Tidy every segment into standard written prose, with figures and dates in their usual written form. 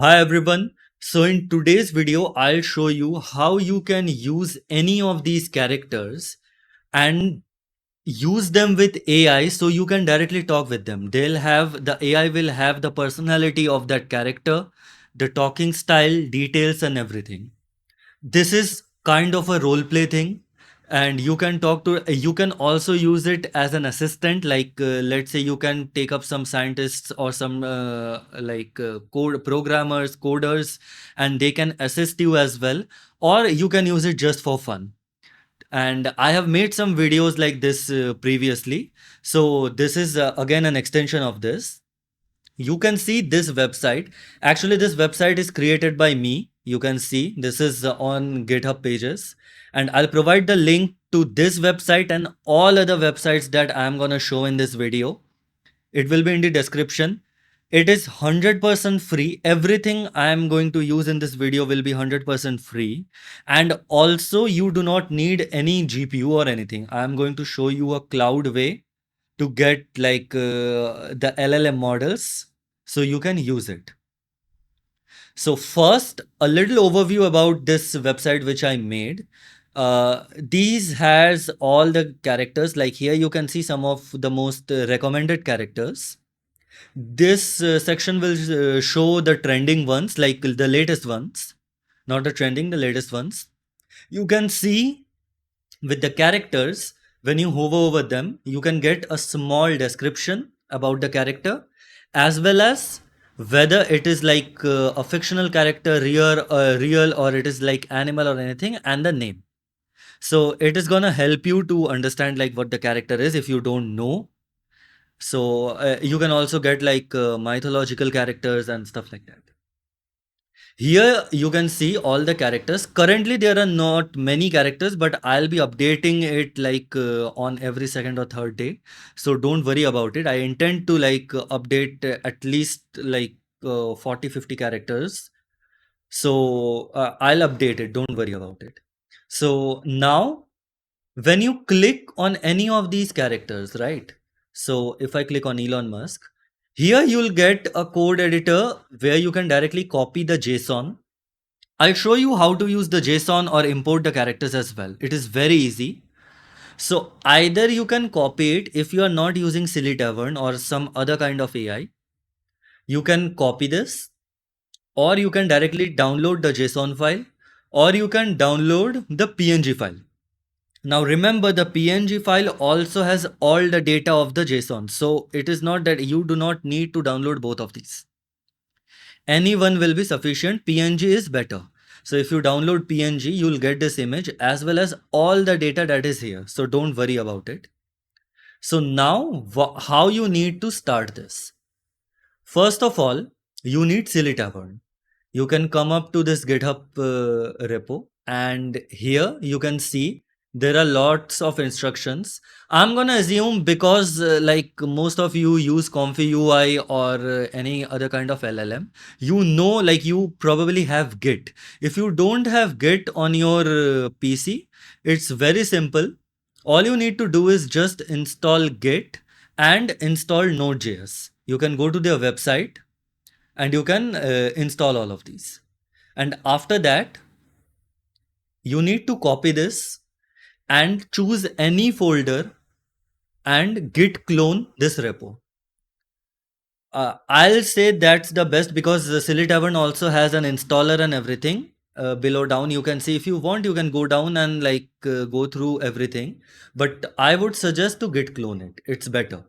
Hi everyone. So in today's video, I'll show you how you can use any of these characters and use them with AI so you can directly talk with them. The AI will have the personality of that character, the talking style, details and everything. This is kind of a role play thing, and you can also use it as an assistant, like let's say you can take up some scientists or some code programmers, coders, and they can assist you as well, or you can use it just for fun. And I have made some videos like this previously, so this is again an extension of this. You can see this website. Actually, this website is created by me. You can see this is on GitHub pages, and I'll provide the link to this website and all other websites that I'm going to show in this video. It will be in the description. It is 100% free. Everything I am going to use in this video will be 100% free. And also, you do not need any GPU or anything. I am going to show you a cloud way to get the LLM models so you can use it. So first, a little overview about this website which I made. These has all the characters. Like here you can see some of the most recommended characters. This section will show the trending ones, like the latest ones, not the trending, the latest ones. You can see with the characters, when you hover over them, you can get a small description about the character, as well as whether it is like a fictional character, real, or it is like animal or anything, and the name. So it is gonna help you to understand like what the character is if you don't know. So you can also get like mythological characters and stuff like that. Here you can see all the characters. Currently there are not many characters, but I'll be updating it like on every second or third day. So don't worry about it. I intend to like update at least like 40 50 characters. So I'll update it. Don't worry about it. So now when you click on any of these characters, right? So if I click on Elon Musk, here you'll get a code editor where you can directly copy the JSON. I'll show you how to use the JSON or import the characters as well. It is very easy. So either you can copy it if you are not using Silly Tavern or some other kind of AI. You can copy this, or you can directly download the JSON file, or you can download the PNG file. Now remember, the PNG file also has all the data of the JSON. So it is not that you do not need to download both of these. Any one will be sufficient. PNG is better. So if you download PNG, you'll get this image as well as all the data that is here. So don't worry about it. So now how you need to start this? First of all, you need Silly Tavern. You can come up to this GitHub repo, and here you can see there are lots of instructions. I'm gonna assume because like most of you use Comfy UI or any other kind of LLM, you know, like you probably have Git. If you don't have Git on your PC, it's very simple. All you need to do is just install Git and install Node.js. You can go to their website and you can install all of these. And after that, you need to copy this and choose any folder and git clone this repo. I'll say that's the best because the Silly Tavern also has an installer and everything. Below down, you can see if you want, you can go down and like go through everything. But I would suggest to git clone it. It's better.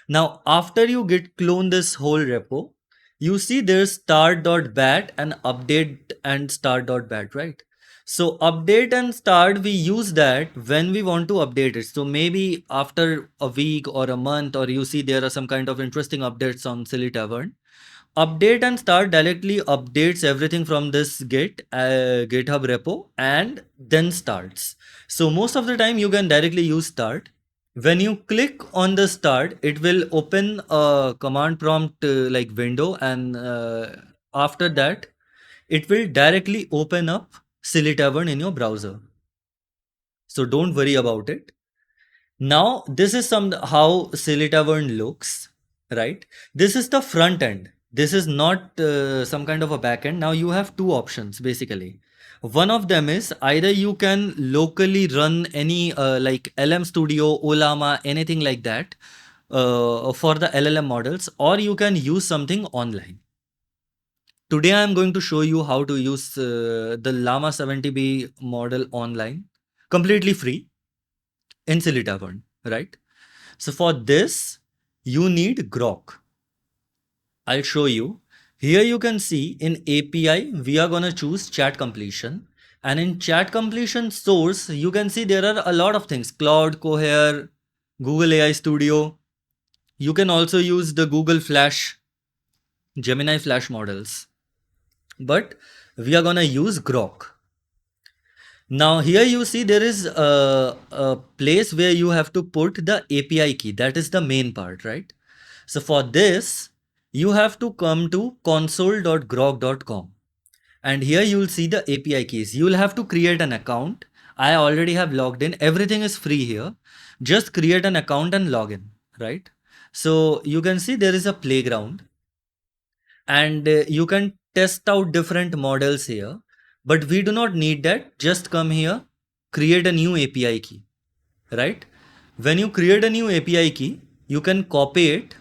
Now, after you git clone this whole repo, you see there's start.bat and update and start.bat, right? So update and start, we use that when we want to update it. So maybe after a week or a month, or you see there are some kind of interesting updates on Silly Tavern. Update and start directly updates everything from this GitHub repo and then starts. So most of the time you can directly use start. When you click on the start, it will open a command prompt like window, and after that, it will directly open up Silly Tavern in your browser. So don't worry about it. Now, this is some how Silly Tavern looks, right? This is the front end. This is not some kind of a backend. Now you have two options basically. One of them is either you can locally run any like LM Studio, Olama, anything like that for the LLM models, or you can use something online. Today I am going to show you how to use the Llama 70B model online, completely free in Silly Tavern, right? So for this, you need groq. I'll show you. Here you can see in API, we are going to choose chat completion. And in chat completion source, you can see there are a lot of things. Cloud, Cohere, Google AI Studio. You can also use the Google Flash, Gemini Flash models. But we are going to use groq. Now here you see there is a place where you have to put the API key. That is the main part, right? So for this, you have to come to console.groq.com, and here you will see the API keys. You will have to create an account. I already have logged in. Everything is free here. Just create an account and log in, right? So you can see there is a playground, and you can test out different models here, but we do not need that. Just come here, create a new API key, right? When you create a new API key, you can copy it,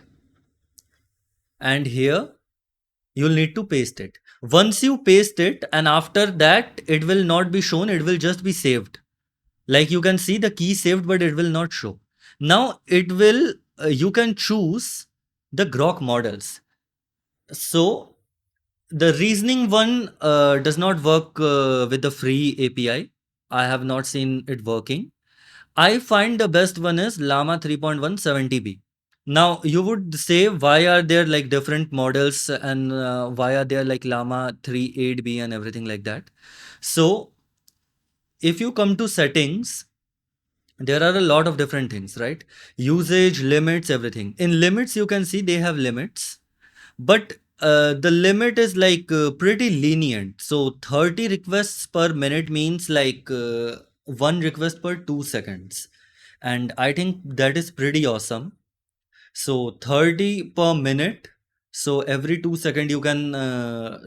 and here you'll need to paste it. Once you paste it, and after that it will not be shown, it will just be saved. Like you can see the key saved, but it will not show. Now it will you can choose the groq models. So the reasoning one does not work with the free API. I have not seen it working. I find the best one is Llama 3.1 70B. Now you would say, why are there like different models, and why are there like Llama 3.8B and everything like that? So if you come to settings, there are a lot of different things, right? Usage, limits, everything. In limits, you can see they have limits, but the limit is like pretty lenient. So 30 requests per minute means like one request per 2 seconds. And I think that is pretty awesome. So 30 per minute. So every 2 seconds you can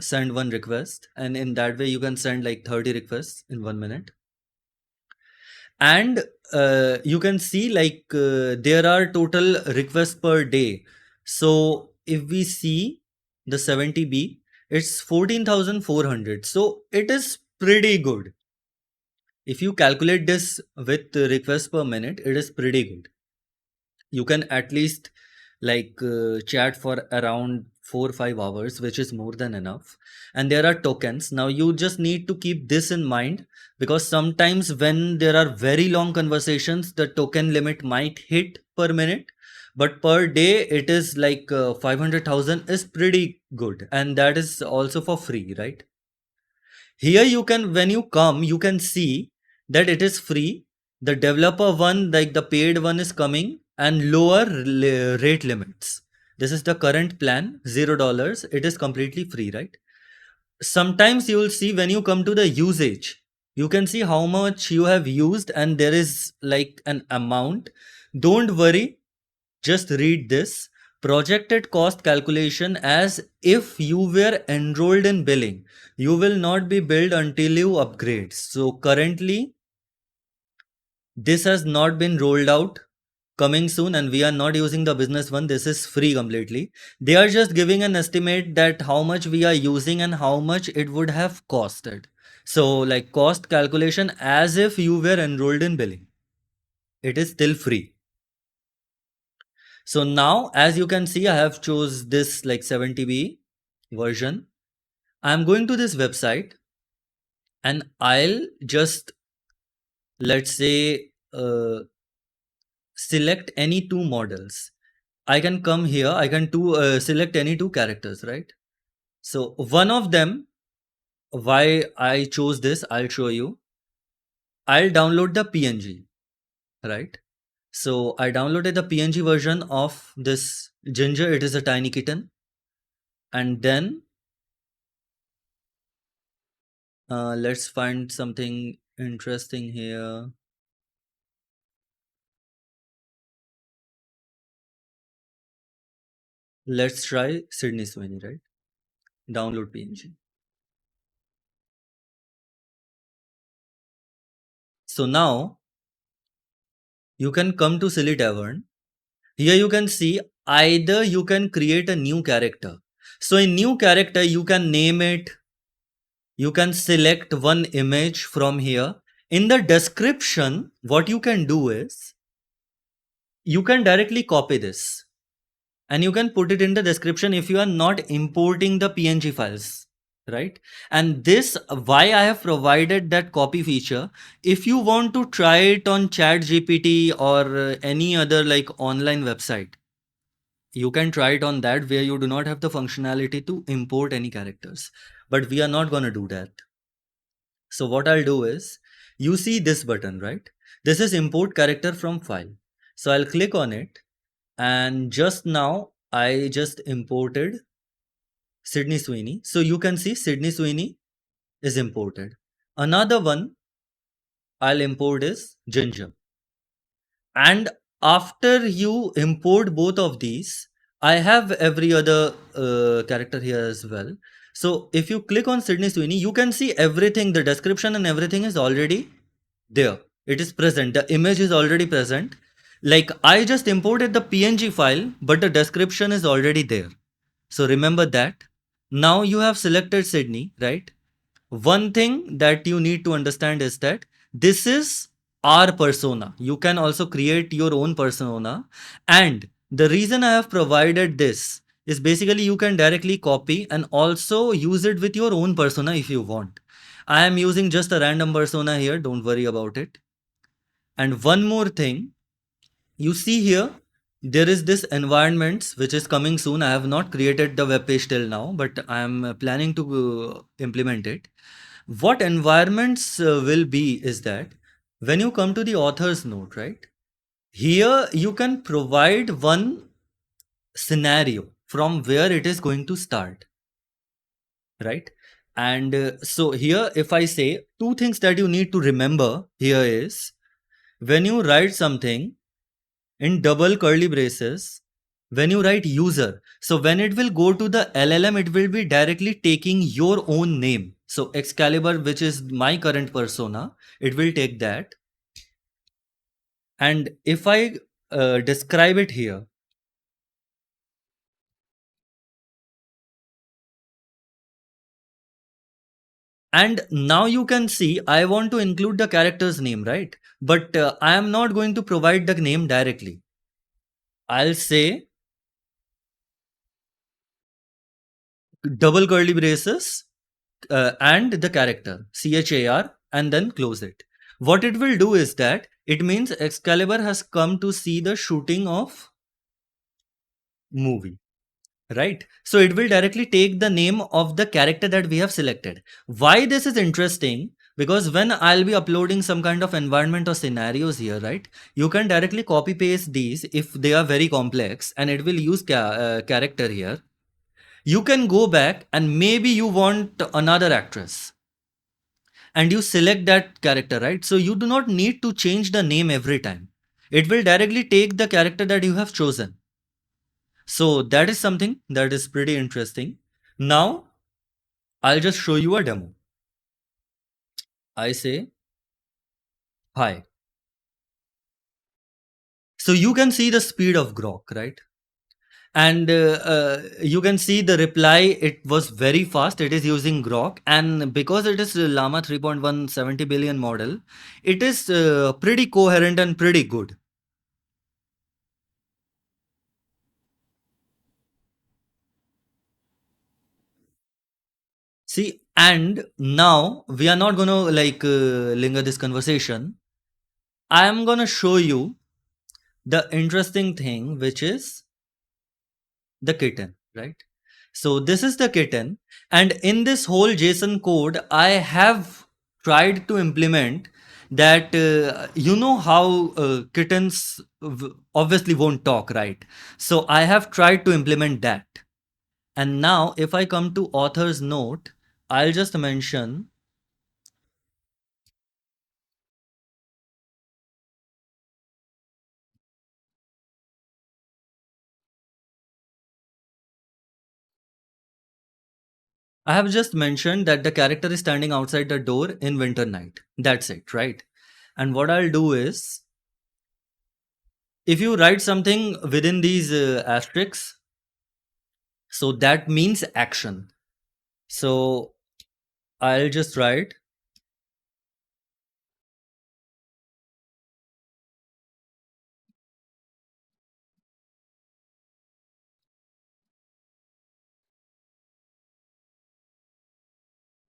send one request, and in that way you can send like 30 requests in 1 minute. And you can see like there are total requests per day. So if we see the 70B, it's 14,400. So it is pretty good. If you calculate this with requests per minute, it is pretty good. You can at least like chat for around 4 or 5 hours, which is more than enough. And there are tokens. Now you just need to keep this in mind, because sometimes when there are very long conversations, the token limit might hit per minute, but per day it is like 500,000 is pretty good, and that is also for free, right? Here you can, when you come, you can see that it is free. The developer one, like the paid one, is coming, and lower rate limits. This is the current plan, $0. It is completely free, right? Sometimes you will see when you come to the usage, you can see how much you have used, and there is like an amount. Don't worry, just read this. Projected cost calculation as if you were enrolled in billing. You will not be billed until you upgrade. So currently, this has not been rolled out. Coming soon, and we are not using the business one. This is free completely. They are just giving an estimate that how much we are using and how much it would have costed. So like cost calculation as if you were enrolled in billing. It is still free. So now, as you can see, I have chose this like 70B version. I'm going to this website, and I'll just, let's say, select any two models. I can come here, I can select any two characters, right? So one of them, why I chose this, I'll show you. I'll download the PNG, right? So I downloaded the PNG version of this ginger. It is a tiny kitten. And then let's find something interesting here. Let's try Sydney Sweeney, right? Download PNG. So now you can come to Silly Tavern. Here you can see either you can create a new character. So in new character, you can name it, you can select one image from here. In the description, what you can do is you can directly copy this and you can put it in the description if you are not importing the PNG files, right? And this, why I have provided that copy feature. If you want to try it on chat GPT or any other like online website, you can try it on that where you do not have the functionality to import any characters, but we are not going to do that. So what I'll do is, you see this button, right? This is import character from file. So I'll click on it, and just now I just imported Sydney Sweeney. So you can see Sydney Sweeney is imported. Another one I'll import is Ginger. And after you import both of these, I have every other character here as well. So if you click on Sydney Sweeney, you can see everything, the description and everything is already there. It is present. The image is already present. Like I just imported the PNG file, but the description is already there. So remember that. Now you have selected Sydney, right? One thing that you need to understand is that this is our persona. You can also create your own persona. And the reason I have provided this is basically you can directly copy and also use it with your own persona if you want. I am using just a random persona here. Don't worry about it. And one more thing, you see here, there is this environments which is coming soon. I have not created the web page till now, but I am planning to implement it. What environments will be is that when you come to the author's note, right? Here you can provide one scenario from where it is going to start, right? And so here, if I say two things that you need to remember here is when you write something in double curly braces, when you write user, so when it will go to the LLM, it will be directly taking your own name. So Excalibur, which is my current persona, it will take that. And if I describe it here, and now you can see I want to include the character's name, right? But I am not going to provide the name directly. I'll say double curly braces and the character char and then close it. What it will do is that it means Excalibur has come to see the shooting of movie, right? So it will directly take the name of the character that we have selected. Why this is interesting, because when I'll be uploading some kind of environment or scenarios here, right, you can directly copy paste these if they are very complex and it will use character here. You can go back and maybe you want another actress and you select that character, right? So you do not need to change the name every time. It will directly take the character that you have chosen. So that is something that is pretty interesting. Now I'll just show you a demo. I say hi. So you can see the speed of groq, right? And you can see the reply, it was very fast. It is using groq, and because it is llama 3.170 billion model, it is pretty coherent and pretty good. See, and now we are not going to like linger this conversation. I am going to show you the interesting thing, which is the kitten, right? So this is the kitten, and in this whole JSON code, I have tried to implement that. You know how kittens obviously won't talk, right? So I have tried to implement that. And now, if I come to author's note, I'll just mention I have just mentioned that the character is standing outside the door in winter night. That's it, right? And what I'll do is, if you write something within these asterisks, so that means action. So I'll just write,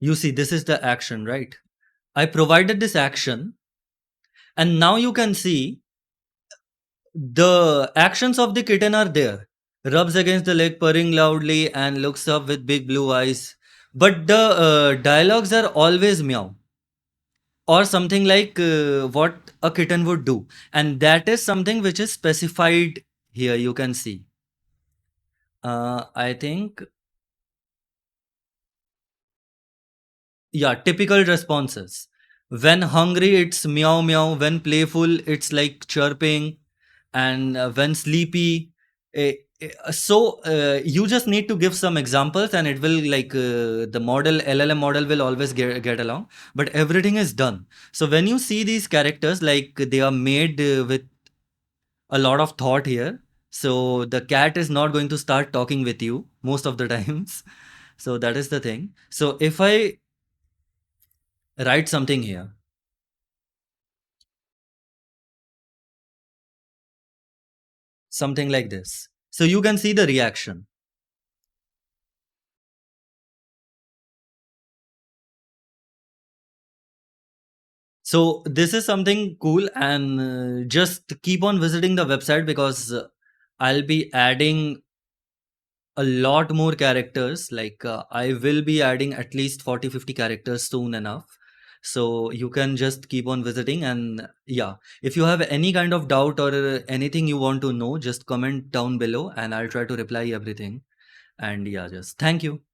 you see, this is the action, right? I provided this action, and now you can see the actions of the kitten are there. Rubs against the leg, purring loudly, and looks up with big blue eyes. But the dialogues are always meow or something like what a kitten would do. And that is something which is specified here. You can see. I think, yeah, typical responses. When hungry, it's meow meow. When playful, it's like chirping. And when sleepy, you just need to give some examples, and it will like the model LLM model will always get along. But everything is done. So when you see these characters, like they are made with a lot of thought here. So the cat is not going to start talking with you most of the times. So that is the thing. So if I write something here, something like this, so you can see the reaction. So this is something cool, and just keep on visiting the website, because I'll be adding a lot more characters. Like I will be adding at least 40-50 characters soon enough. So you can just keep on visiting, and yeah, if you have any kind of doubt or anything you want to know, just comment down below and I'll try to reply everything. And yeah, just thank you.